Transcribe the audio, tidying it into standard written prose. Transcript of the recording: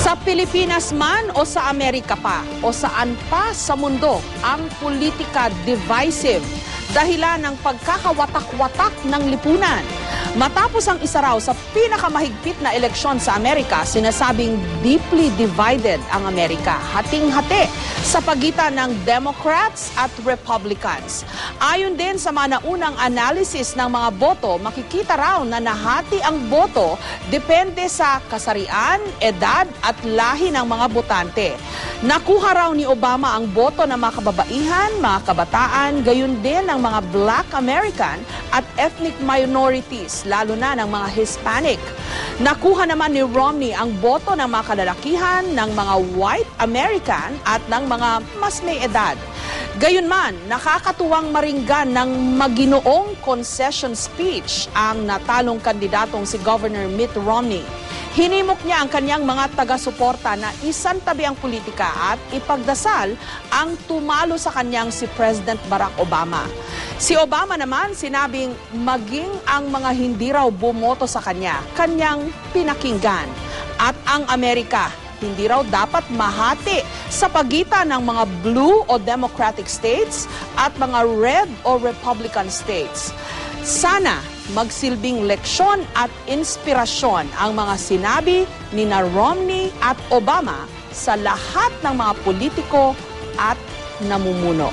Sa Pilipinas man o sa Amerika pa o saan pa sa mundo, ang politika divisive dahilan ng pagkakawatak-watak ng lipunan. Matapos ang isa raw sa pinakamahigpit na eleksyon sa Amerika, sinasabing deeply divided ang Amerika, hating-hati sa pagitan ng Democrats at Republicans. Ayon din sa mga naunang analysis ng mga boto, makikita raw na nahati ang boto depende sa kasarian, edad at lahi ng mga botante. Nakuha raw ni Obama ang boto ng mga kababaihan, mga kabataan, gayon din ng mga Black American at ethnic minorities, lalo na ng mga Hispanic. Nakuha naman ni Romney ang boto ng mga kalalakihan, ng mga white American at ng mga mas may edad. Gayunman, nakakatuwang maringgan ng maginoong concession speech ang natalong kandidatong si Governor Mitt Romney. Hinimok niya ang kanyang mga taga-suporta na isantabi ang politika at ipagdasal ang tumalo sa kanyang si President Barack Obama. Si Obama naman sinabing maging ang mga hindi raw bumoto sa kanyang pinakinggan. At ang Amerika, hindi raw dapat mahati sa pagitan ng mga blue o Democratic states at mga red o Republican states. Sana magsilbing leksyon at inspirasyon ang mga sinabi ni Romney at Obama sa lahat ng mga politiko at namumuno.